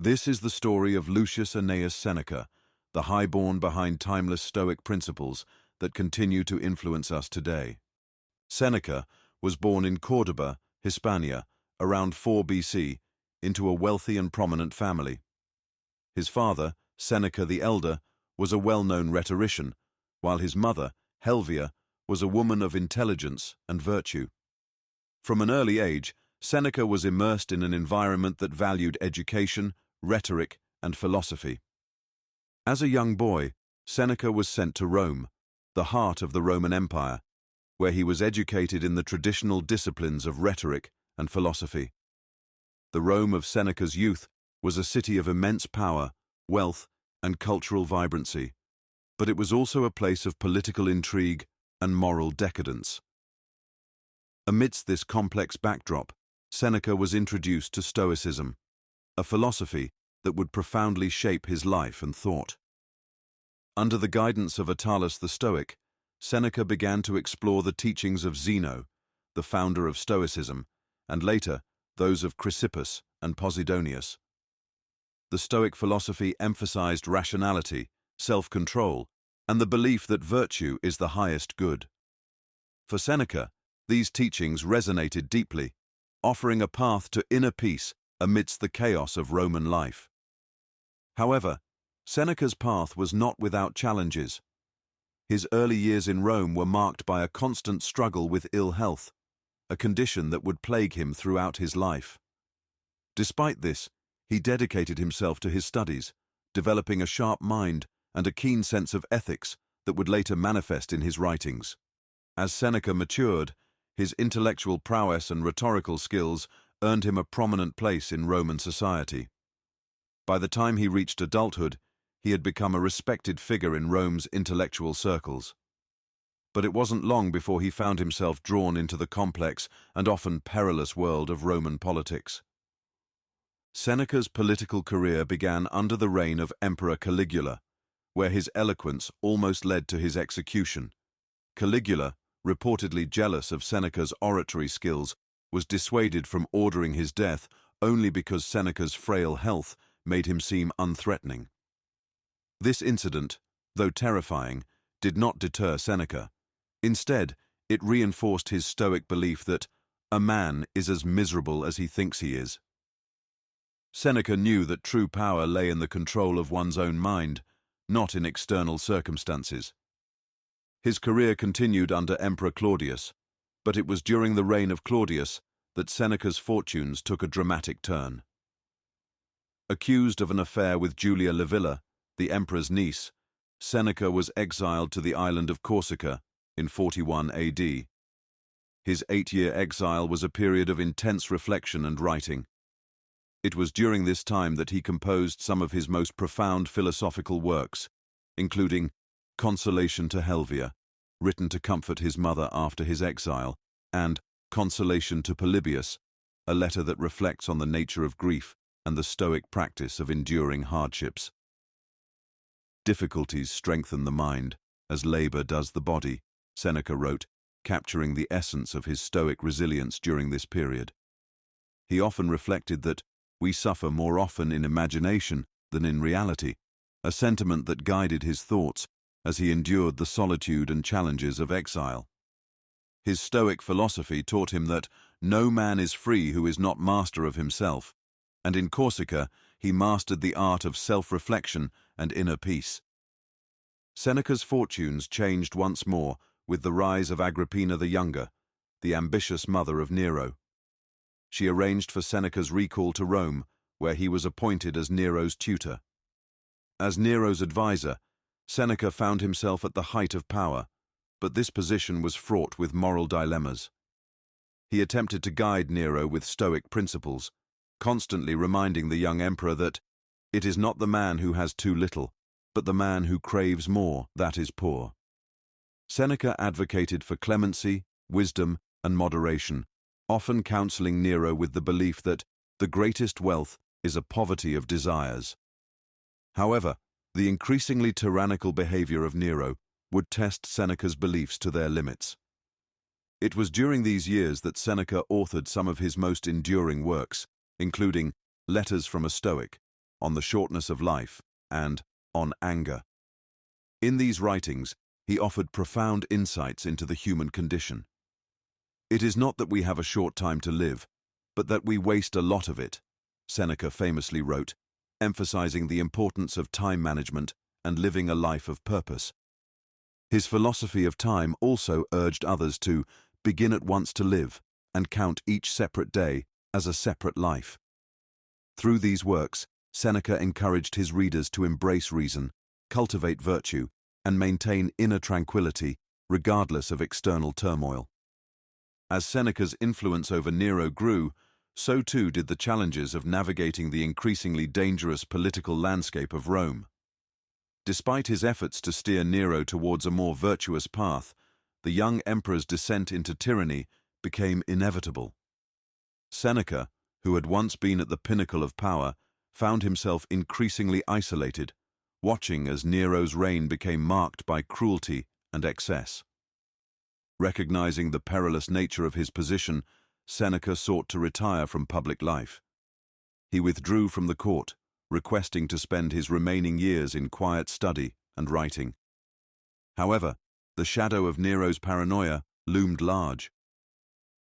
This is the story of Lucius Annaeus Seneca, the highborn behind timeless Stoic principles that continue to influence us today. Seneca was born in Córdoba, Hispania, around 4 BC, into a wealthy and prominent family. His father, Seneca the Elder, was a well-known rhetorician, while his mother, Helvia, was a woman of intelligence and virtue. From an early age, Seneca was immersed in an environment that valued education, rhetoric, and philosophy. As a young boy, Seneca was sent to Rome, the heart of the Roman Empire, where he was educated in the traditional disciplines of rhetoric and philosophy. The Rome of Seneca's youth was a city of immense power, wealth, and cultural vibrancy, but it was also a place of political intrigue and moral decadence. Amidst this complex backdrop, Seneca was introduced to Stoicism, a philosophy that would profoundly shape his life and thought. Under the guidance of Attalus the Stoic, Seneca began to explore the teachings of Zeno, the founder of Stoicism, and later those of Chrysippus and Posidonius. The Stoic philosophy emphasized rationality, self-control, and the belief that virtue is the highest good. For Seneca, these teachings resonated deeply, offering a path to inner peace amidst the chaos of Roman life. However, Seneca's path was not without challenges. His early years in Rome were marked by a constant struggle with ill health, a condition that would plague him throughout his life. Despite this, he dedicated himself to his studies, developing a sharp mind and a keen sense of ethics that would later manifest in his writings. As Seneca matured, his intellectual prowess and rhetorical skills earned him a prominent place in Roman society. By the time he reached adulthood, he had become a respected figure in Rome's intellectual circles. But it wasn't long before he found himself drawn into the complex and often perilous world of Roman politics. Seneca's political career began under the reign of Emperor Caligula, where his eloquence almost led to his execution. Caligula, reportedly jealous of Seneca's oratory skills, was dissuaded from ordering his death only because Seneca's frail health made him seem unthreatening. This incident, though terrifying, did not deter Seneca. Instead, it reinforced his Stoic belief that a man is as miserable as he thinks he is. Seneca knew that true power lay in the control of one's own mind, not in external circumstances. His career continued under Emperor Claudius, but it was during the reign of Claudius that Seneca's fortunes took a dramatic turn. Accused of an affair with Julia Livilla, the emperor's niece, Seneca was exiled to the island of Corsica in 41 AD. His 8-year exile was a period of intense reflection and writing. It was during this time that he composed some of his most profound philosophical works, including Consolation to Helvia, written to comfort his mother after his exile, and Consolation to Polybius, a letter that reflects on the nature of grief and the Stoic practice of enduring hardships. Difficulties strengthen the mind, as labor does the body, Seneca wrote, capturing the essence of his Stoic resilience during this period. He often reflected that we suffer more often in imagination than in reality, a sentiment that guided his thoughts as he endured the solitude and challenges of exile. His Stoic philosophy taught him that no man is free who is not master of himself, and in Corsica he mastered the art of self-reflection and inner peace. Seneca's fortunes changed once more with the rise of Agrippina the Younger, the ambitious mother of Nero. She arranged for Seneca's recall to Rome, where he was appointed as Nero's tutor. As Nero's advisor, Seneca found himself at the height of power, but this position was fraught with moral dilemmas. He attempted to guide Nero with Stoic principles, constantly reminding the young emperor that it is not the man who has too little, but the man who craves more that is poor. Seneca advocated for clemency, wisdom, and moderation, often counseling Nero with the belief that the greatest wealth is a poverty of desires. However, the increasingly tyrannical behavior of Nero would test Seneca's beliefs to their limits. It was during these years that Seneca authored some of his most enduring works, including Letters from a Stoic, On the Shortness of Life, and On Anger. In these writings, he offered profound insights into the human condition. "It is not that we have a short time to live, but that we waste a lot of it," Seneca famously wrote, emphasizing the importance of time management and living a life of purpose. His philosophy of time also urged others to begin at once to live and count each separate day as a separate life. Through these works, Seneca encouraged his readers to embrace reason, cultivate virtue, and maintain inner tranquility regardless of external turmoil. As Seneca's influence over Nero grew, so too did the challenges of navigating the increasingly dangerous political landscape of Rome. Despite his efforts to steer Nero towards a more virtuous path, the young emperor's descent into tyranny became inevitable. Seneca, who had once been at the pinnacle of power, found himself increasingly isolated, watching as Nero's reign became marked by cruelty and excess. Recognizing the perilous nature of his position, Seneca sought to retire from public life. He withdrew from the court, requesting to spend his remaining years in quiet study and writing. However, the shadow of Nero's paranoia loomed large.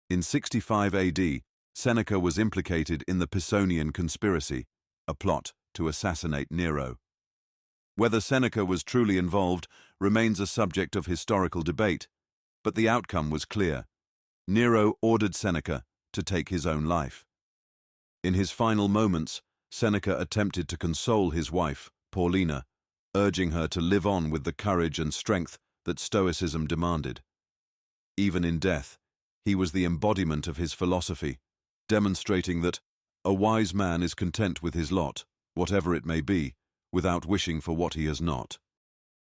In 65 AD, Seneca was implicated in the Pisonian conspiracy, a plot to assassinate Nero. Whether Seneca was truly involved remains a subject of historical debate, but the outcome was clear. Nero ordered Seneca to take his own life. In his final moments, Seneca attempted to console his wife, Paulina, urging her to live on with the courage and strength that Stoicism demanded. Even in death, he was the embodiment of his philosophy, demonstrating that a wise man is content with his lot, whatever it may be, without wishing for what he has not.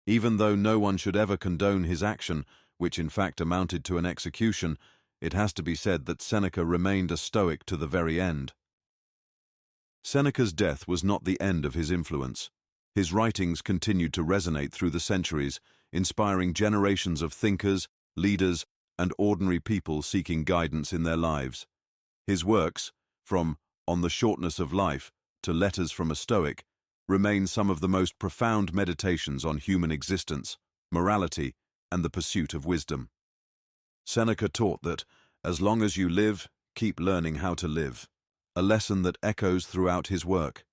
Even though no one should ever condone his action, which in fact amounted to an execution, it has to be said that Seneca remained a Stoic to the very end. Seneca's death was not the end of his influence. His writings continued to resonate through the centuries, inspiring generations of thinkers, leaders, and ordinary people seeking guidance in their lives. His works, from On the Shortness of Life to Letters from a Stoic, remain some of the most profound meditations on human existence, morality, and the pursuit of wisdom. Seneca taught that, as long as you live, keep learning how to live, a lesson that echoes throughout his work.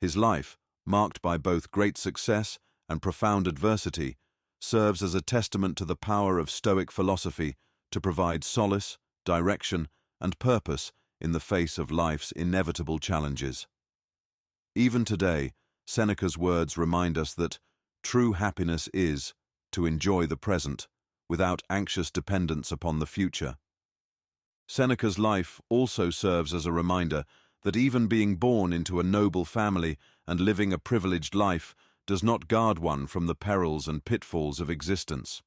His life, marked by both great success and profound adversity, serves as a testament to the power of Stoic philosophy to provide solace, direction, and purpose in the face of life's inevitable challenges. Even today, Seneca's words remind us that true happiness is to enjoy the present without anxious dependence upon the future. Seneca's life also serves as a reminder that even being born into a noble family and living a privileged life does not guard one from the perils and pitfalls of existence.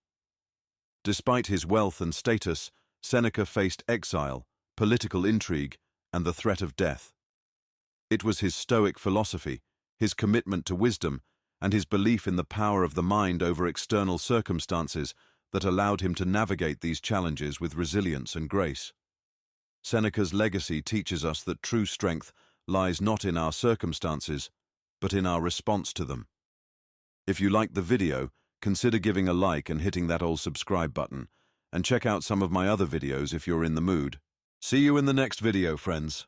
Despite his wealth and status, Seneca faced exile, political intrigue, and the threat of death. It was his Stoic philosophy, his commitment to wisdom, and his belief in the power of the mind over external circumstances that allowed him to navigate these challenges with resilience and grace. Seneca's legacy teaches us that true strength lies not in our circumstances, but in our response to them. If you liked the video, consider giving a like and hitting that old subscribe button, and check out some of my other videos if you're in the mood. See you in the next video, friends.